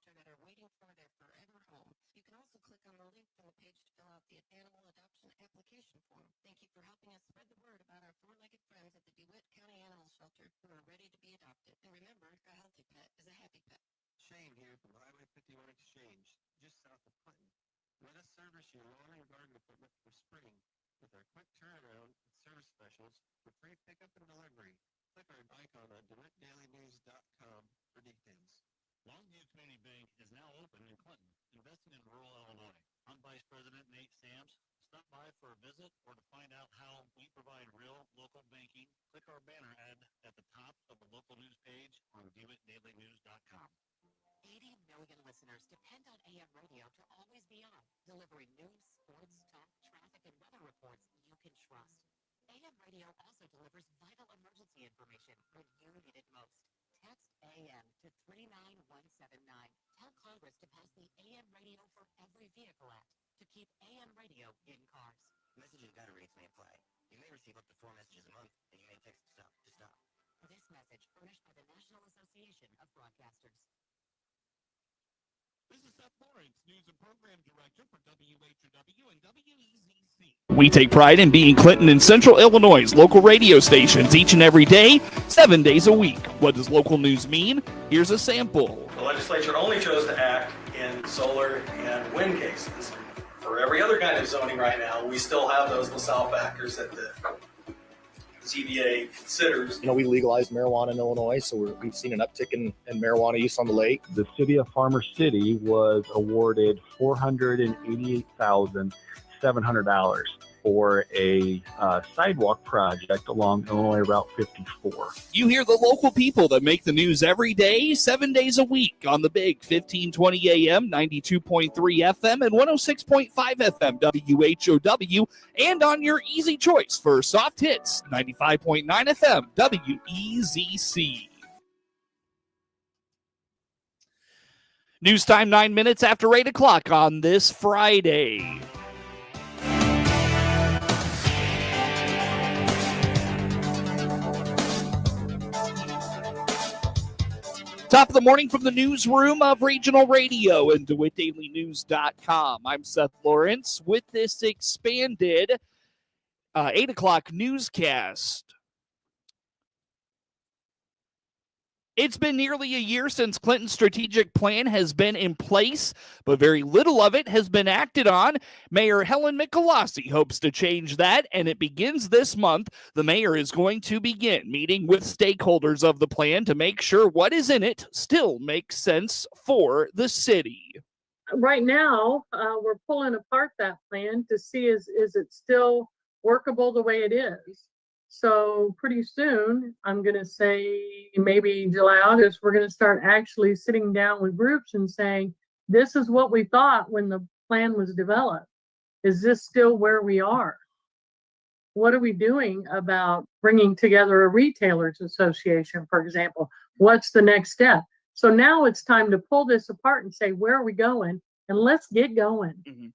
shelter that are waiting for their forever home. You can also click on the link from the page to fill out the animal adoption application form. Thank you for helping us spread the word about our four-legged friends at the DeWitt County Animal Shelter who are ready to be adopted. And remember, a healthy pet is a happy pet. Shane here from Highway 51 Exchange, just south of Clinton. Let us service your lawn and garden equipment for spring with our quick turnaround and service specials for free pickup and delivery. Click our icon on DeWittDailyNews.com for details. Longview Community Bank is now open in Clinton, investing in rural Illinois. I'm Vice President Nate Sams. Stop by for a visit or to find out how we provide real local banking. Click our banner ad at the top of the local news page on DeWittDailyNews.com. 80 million listeners depend on AM radio to always be on, delivering news, sports, talk, traffic, and weather reports you can trust. AM radio also delivers vital emergency information when you need it most. Text AM to 39179. Tell Congress to pass the AM Radio for Every Vehicle Act to keep AM radio in cars. Message and data rates may apply. You may receive up to 4 messages a month, and you may text stop to stop. This message furnished by the National Association of Broadcasters. This is Seth Lawrence, News and Program Director for WHOW and WEZC. We take pride in being Clinton and Central Illinois' local radio stations each and every day, 7 days a week. What does local news mean? Here's a sample. The legislature only chose to act in solar and wind cases. For every other kind of zoning right now, we still have those LaSalle factors that the ZBA considers. We legalized marijuana in Illinois, so we've seen an uptick in marijuana use on the lake. The city of Farmer City was awarded $488,700 for a sidewalk project along Illinois Route 54. You hear the local people that make the news every day, 7 days a week on the big 1520 AM, 92.3 FM, and 106.5 FM WHOW, and on your easy choice for soft hits, 95.9 FM WEZC. News time 9 minutes after 8 o'clock on this Friday. Top of the morning from the newsroom of Regional Radio and DeWittDailyNews.com. I'm Seth Lawrence with this expanded 8 o'clock newscast. It's been nearly a year since Clinton's strategic plan has been in place, but very little of it has been acted on. Mayor Helen Michalossi hopes to change that, and it begins this month. The mayor is going to begin meeting with stakeholders of the plan to make sure what is in it still makes sense for the city. Right now, we're pulling apart that plan to see is it still workable the way it is. So pretty soon, I'm going to say maybe July, August, we're going to start actually sitting down with groups and saying, this is what we thought when the plan was developed. Is this still where we are? What are we doing about bringing together a retailers association, for example? What's the next step? So now it's time to pull this apart and say, where are we going? And let's get going. Mm-hmm.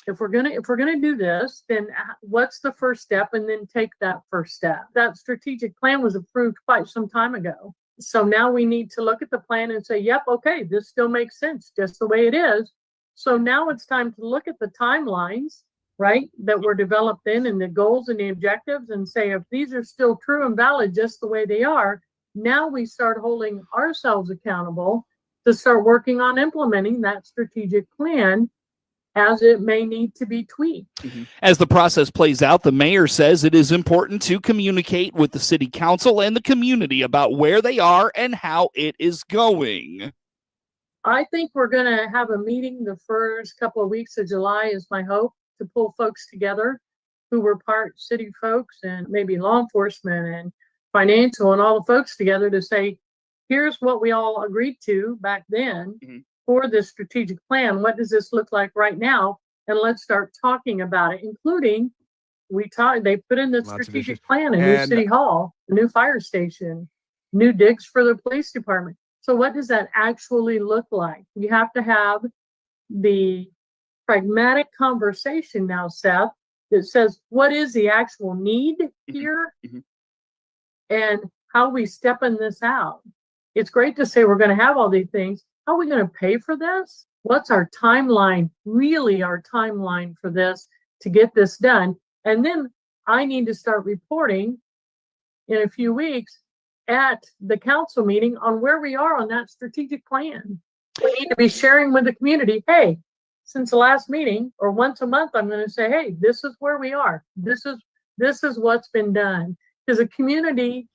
If we're gonna do this, then what's the first step, and then take that first step. That strategic plan was approved quite some time ago. So now we need to look at the plan and say, yep, okay, this still makes sense just the way it is. So now it's time to look at the timelines, right, that were developed in, and the goals and the objectives, and say, if these are still true and valid just the way they are, now we start holding ourselves accountable to start working on implementing that strategic plan as it may need to be tweaked. Mm-hmm. As the process plays out, the mayor says it is important to communicate with the city council and the community about where they are and how it is going. I think we're going to have a meeting the first couple of weeks of July is my hope, to pull folks together who were part city folks and maybe law enforcement and financial and all the folks together to say, here's what we all agreed to back then. Mm-hmm. For this strategic plan. What does this look like right now? And let's start talking about it, including they put in the strategic plan, a new city hall, a new fire station, new digs for the police department. So what does that actually look like? You have to have the pragmatic conversation now, Seth, that says, what is the actual need here? Mm-hmm. And how we stepping this out? It's great to say we're going to have all these things. how are we going to pay for this? What's our timeline, really our timeline for this to get this done? And then I need to start reporting in a few weeks at the council meeting on where we are on that strategic plan. We need to be sharing with the community, hey, since the last meeting or once a month, I'm going to say, hey, this is where we are. This is what's been done. Because the community,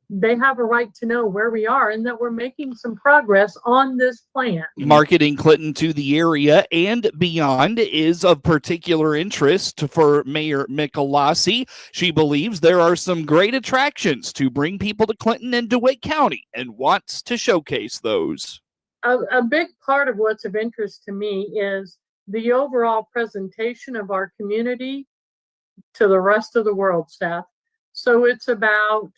they have a right to know where we are and that we're making some progress on this plan. Marketing Clinton to the area and beyond is of particular interest for Mayor Michalossi. She believes there are some great attractions to bring people to Clinton and DeWitt County and wants to showcase those. A big part of what's of interest to me is the overall presentation of our community to the rest of the world, Seth. So it's about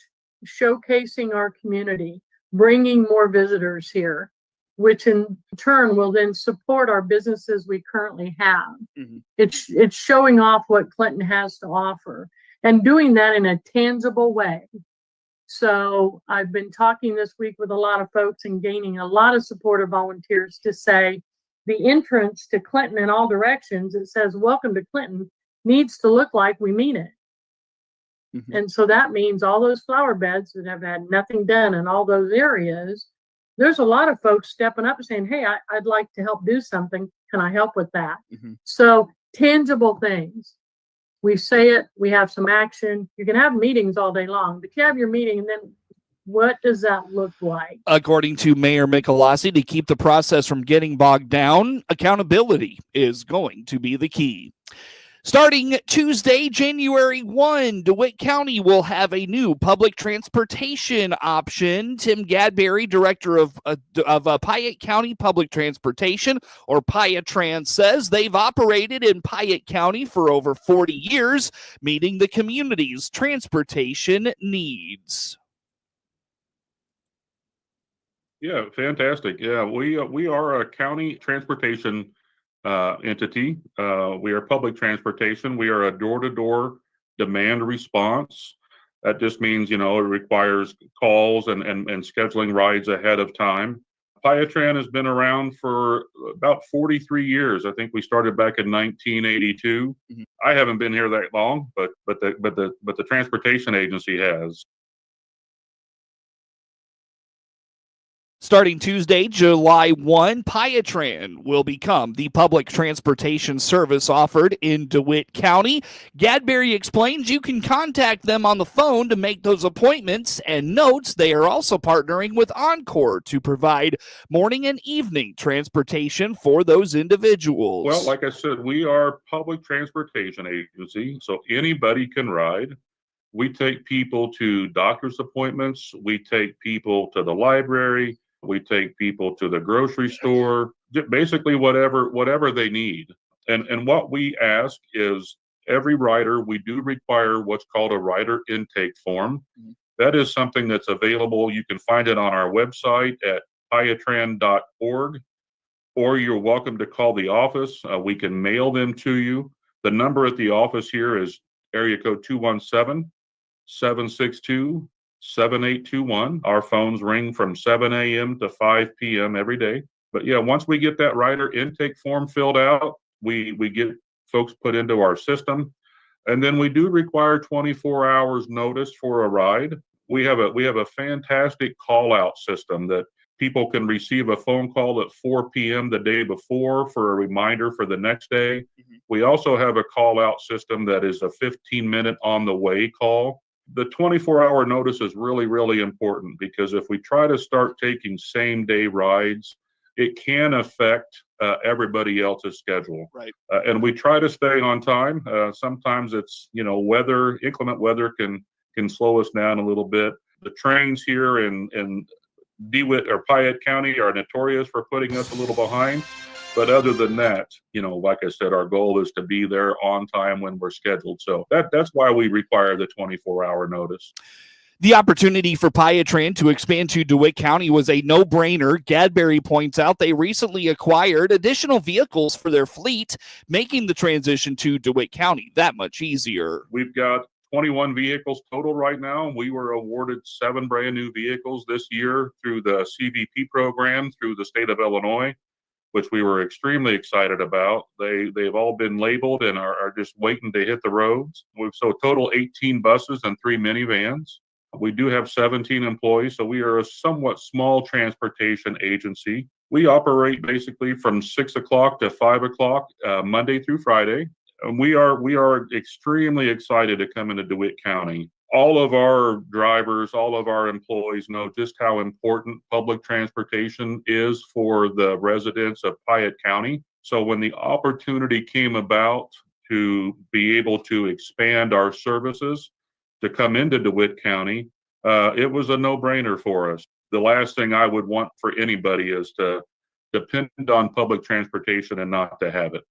showcasing our community, bringing more visitors here, which in turn will then support our businesses we currently have. Mm-hmm. It's showing off what Clinton has to offer and doing that in a tangible way. So I've been talking this week with a lot of folks and gaining a lot of support of volunteers to say the entrance to Clinton in all directions, it says, welcome to Clinton, needs to look like we mean it. Mm-hmm. And so that means all those flower beds that have had nothing done in all those areas, there's a lot of folks stepping up and saying, hey, I'd like to help do something. Can I help with that? Mm-hmm. So tangible things. We say it, we have some action. You can have meetings all day long, but you have your meeting, and then what does that look like? According to Mayor Michalossi, to keep the process from getting bogged down, accountability is going to be the key. Starting Tuesday, January 1, DeWitt County will have a new public transportation option. Tim Gadberry, director of Piatt County Public Transportation, or Piattran, says they've operated in Piatt County for over 40 years, meeting the community's transportation needs. Yeah, fantastic. Yeah, we are a county transportation entity. We are public transportation. We are a door-to-door demand response. That just means, it requires calls and scheduling rides ahead of time. Piattran has been around for about 43 years. I think we started back in 1982. Mm-hmm. I haven't been here that long, but the transportation agency has. Starting Tuesday, July 1, Piattran will become the public transportation service offered in DeWitt County. Gadberry explains you can contact them on the phone to make those appointments, and notes they are also partnering with Encore to provide morning and evening transportation for those individuals. Well, like I said, we are a public transportation agency, so anybody can ride. We take people to doctor's appointments. We take people to the library. We take people to the grocery store, basically whatever they need. And what we ask is every rider, we do require what's called a rider intake form. Mm-hmm. That is something that's available. You can find it on our website at piattran.org, or you're welcome to call the office. We can mail them to you. The number at the office here is area code 217-762-7821. Our phones ring from 7 a.m. to 5 p.m. every day. But yeah, once we get that rider intake form filled out, we get folks put into our system. And then we do require 24 hours notice for a ride. We have a fantastic call out system that people can receive a phone call at 4 p.m. the day before for a reminder for the next day. Mm-hmm. We also have a call out system that is a 15-minute on the way call. The 24-hour notice is really, really important, because if we try to start taking same-day rides, it can affect everybody else's schedule. Right. And we try to stay on time. Sometimes it's, inclement weather can slow us down a little bit. The trains here in DeWitt or Piatt County are notorious for putting us a little behind. But other than that, like I said, our goal is to be there on time when we're scheduled. So that's why we require the 24-hour notice. The opportunity for Piattran to expand to DeWitt County was a no-brainer. Gadberry points out they recently acquired additional vehicles for their fleet, making the transition to DeWitt County that much easier. We've got 21 vehicles total right now. We were awarded 7 brand new vehicles this year through the CVP program through the state of Illinois, which we were extremely excited about. They've all been labeled and are just waiting to hit the roads. So total 18 buses and 3 minivans. We do have 17 employees, so we are a somewhat small transportation agency. We operate basically from 6 o'clock to 5 o'clock, Monday through Friday. And we are extremely excited to come into DeWitt County. All of our drivers, all of our employees know just how important public transportation is for the residents of Piatt County. So when the opportunity came about to be able to expand our services to come into DeWitt County, it was a no-brainer for us. The last thing I would want for anybody is to depend on public transportation and not to have it.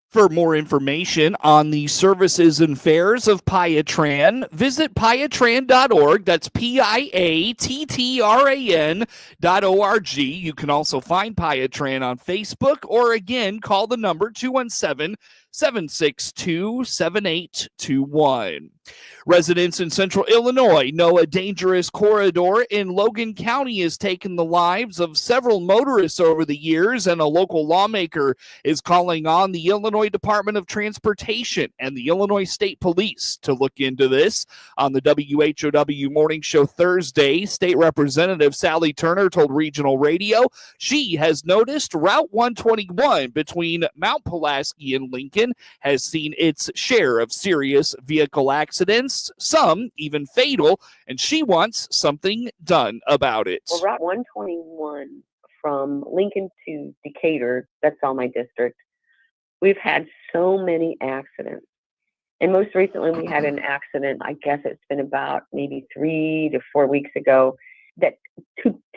For more information on the services and fares of Piattran, visit piattran.org. That's Piattran.org. You can also find Piattran on Facebook, or again, call the number 217-762-7821. Residents in central Illinois know a dangerous corridor in Logan County has taken the lives of several motorists over the years, and a local lawmaker is calling on the Illinois Department of Transportation and the Illinois State Police to look into this. On the WHOW Morning Show Thursday, State Representative Sally Turner told Regional Radio she has noticed Route 121 between Mount Pulaski and Lincoln has seen its share of serious vehicle accidents, some even fatal, and she wants something done about it. Well, Route 121 from Lincoln to Decatur, that's all my district, we've had so many accidents. And most recently we had an accident, I guess it's been about maybe 3 to 4 weeks ago, that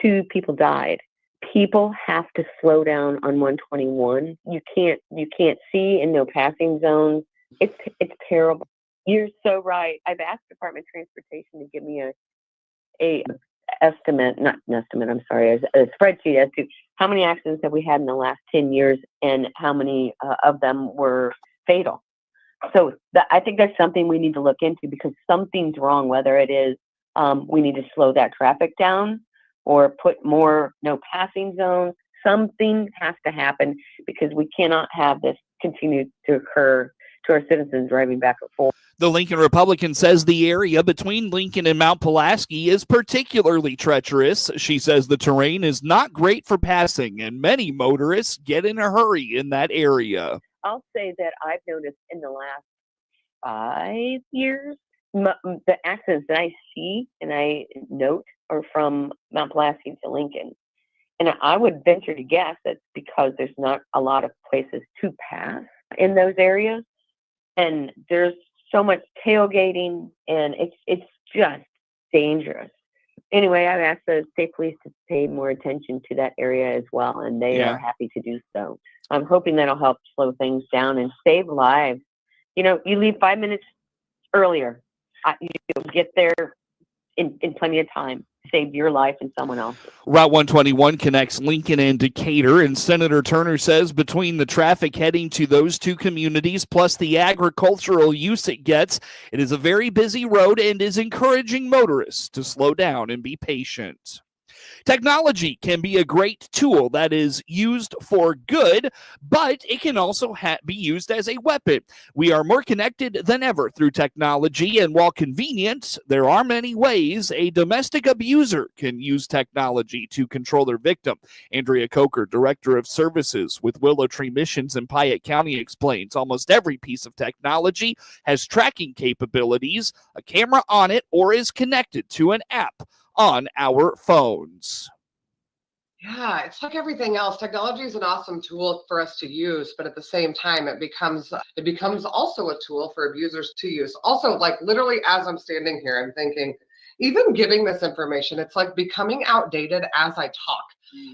two people died. People have to slow down on 121. You can't see in no passing zones. It's terrible. You're so right. I've asked Department of Transportation to give me a spreadsheet as to how many accidents have we had in the last 10 years and how many of them were fatal. So I think that's something we need to look into, because something's wrong, whether it is we need to slow that traffic down or put more no passing zones. Something has to happen, because we cannot have this continue to occur to our citizens driving back and forth. The Lincoln Republican says the area between Lincoln and Mount Pulaski is particularly treacherous. She says the terrain is not great for passing, and many motorists get in a hurry in that area. I'll say that I've noticed in the last 5 years, the accidents that I see and I note are from Mount Pulaski to Lincoln. And I would venture to guess that's because there's not a lot of places to pass in those areas. And there's so much tailgating, and it's just dangerous. Anyway, I've asked the state police to pay more attention to that area as well, and they are happy to do so. I'm hoping that'll help slow things down and save lives. You know, you leave 5 minutes earlier, you'll get there in plenty of time. Saved your life and someone else's. Route 121 connects Lincoln and Decatur, and Senator Turner says between the traffic heading to those two communities plus the agricultural use it gets, it is a very busy road and is encouraging motorists to slow down and be patient. Technology can be a great tool that is used for good, but it can also be used as a weapon. We are more connected than ever through technology, and while convenient, there are many ways a domestic abuser can use technology to control their victim. Andrea Coker, Director of Services with Willow Tree Missions in Piatt County, explains almost every piece of technology has tracking capabilities, a camera on it, or is connected to an app on our phones. Yeah, it's like everything else. Technology is an awesome tool for us to use, but at the same time, it becomes also a tool for abusers to use. Also, like literally as I'm standing here, I'm thinking, even giving this information, it's like becoming outdated as I talk,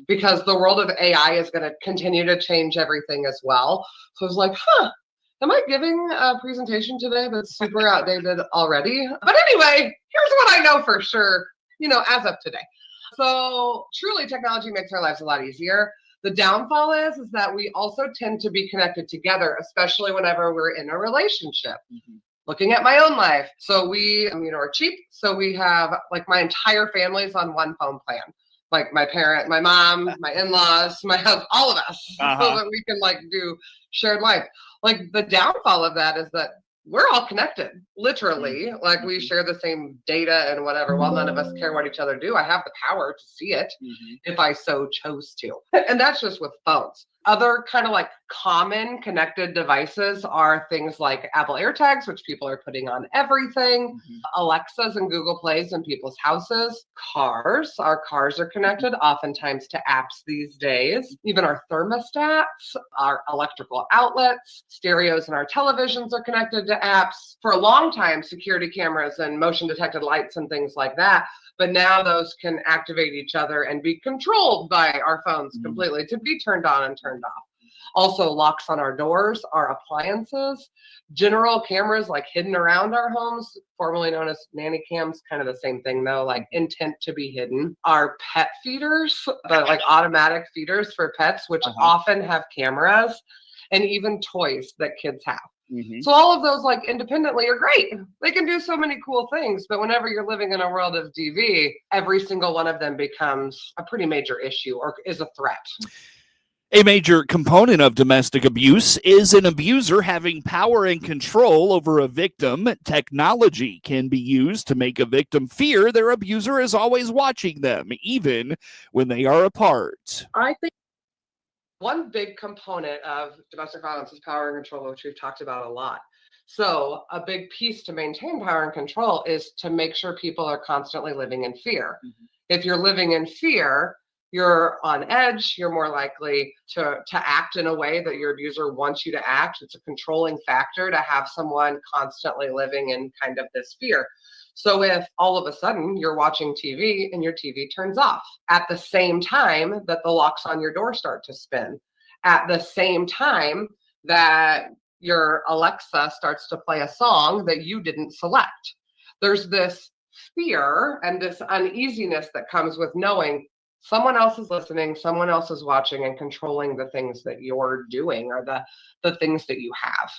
because the world of AI is going to continue to change everything as well. So I was like, am I giving a presentation today that's super outdated already? But anyway, here's what I know for sure, as of today. So truly technology makes our lives a lot easier. The downfall is that we also tend to be connected together, especially whenever we're in a relationship. Looking at my own life. So we, are cheap. So we have like my entire family's on one phone plan. Like my parent, my mom, my in-laws, my husband, all of us, so that we can like do shared life. Like the downfall of that is that we're all connected, literally. Like we share the same data and whatever. While none of us care what each other do, I have the power to see it if I so chose to. And that's just with phones. Other kind of like common connected devices are things like Apple AirTags, which people are putting on everything, Alexas and Google Plays in people's houses, cars. Our cars are connected oftentimes to apps these days. Even our thermostats, our electrical outlets, stereos in our televisions are connected to apps. For a long time, security cameras and motion detected lights and things like that. But now those can activate each other and be controlled by our phones completely to be turned on and turned off. Also locks on our doors, our appliances, general cameras like hidden around our homes, formerly known as nanny cams, kind of the same thing though, like intent to be hidden. Our pet feeders, the like automatic feeders for pets, which often have cameras, and even toys that kids have. So all of those like independently are great. They can do so many cool things, but whenever you're living in a world of DV, every single one of them becomes a pretty major issue or is a threat. A major component of domestic abuse is an abuser having power and control over a victim. Technology can be used to make a victim fear their abuser is always watching them, even when they are apart. I think one big component of domestic violence is power and control, which we've talked about a lot. So a big piece to maintain power and control is to make sure people are constantly living in fear. If you're living in fear, you're on edge, you're more likely to act in a way that your abuser wants you to act. It's a controlling factor to have someone constantly living in kind of this fear. So if all of a sudden you're watching TV and your TV turns off at the same time that the locks on your door start to spin, at the same time that your Alexa starts to play a song that you didn't select, there's this fear and this uneasiness that comes with knowing someone else is listening, someone else is watching and controlling the things that you're doing or the things that you have.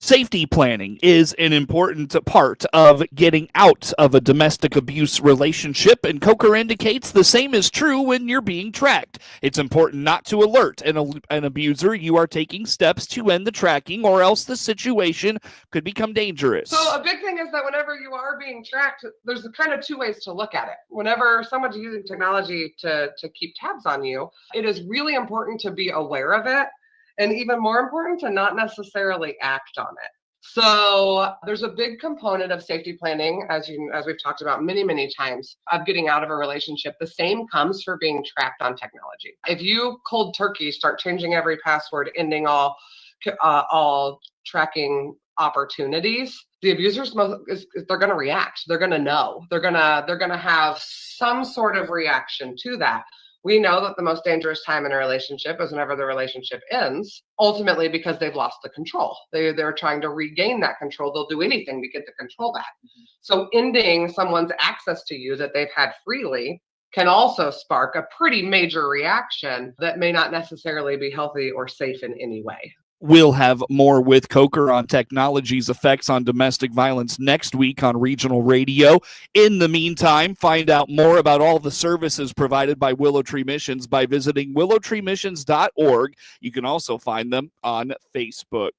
Safety planning is an important part of getting out of a domestic abuse relationship, and Coker indicates the same is true when you're being tracked. It's important not to alert an abuser you are taking steps to end the tracking, or else the situation could become dangerous. So a big thing is that whenever you are being tracked, there's kind of two ways to look at it. Whenever someone's using technology to keep tabs on you, it is really important to be aware of it. And even more important, to not necessarily act on it. So there's a big component of safety planning, as we've talked about many, many times, of getting out of a relationship. The same comes for being tracked on technology. If you cold turkey start changing every password, ending all tracking opportunities, the abusers they're going to react. They're going to know. They're going to have some sort of reaction to that. We know that the most dangerous time in a relationship is whenever the relationship ends, ultimately because they've lost the control. They're trying to regain that control. They'll do anything to get the control back. So ending someone's access to you that they've had freely can also spark a pretty major reaction that may not necessarily be healthy or safe in any way. We'll have more with Coker on technology's effects on domestic violence next week on regional radio. In the meantime, find out more about all the services provided by Willow Tree Missions by visiting willowtreemissions.org. You can also find them on Facebook.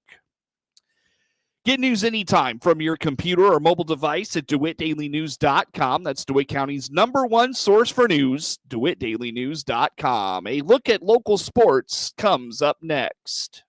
Get news anytime from your computer or mobile device at DeWittDailyNews.com. That's DeWitt County's #1 source for news, DeWittDailyNews.com. A look at local sports comes up next.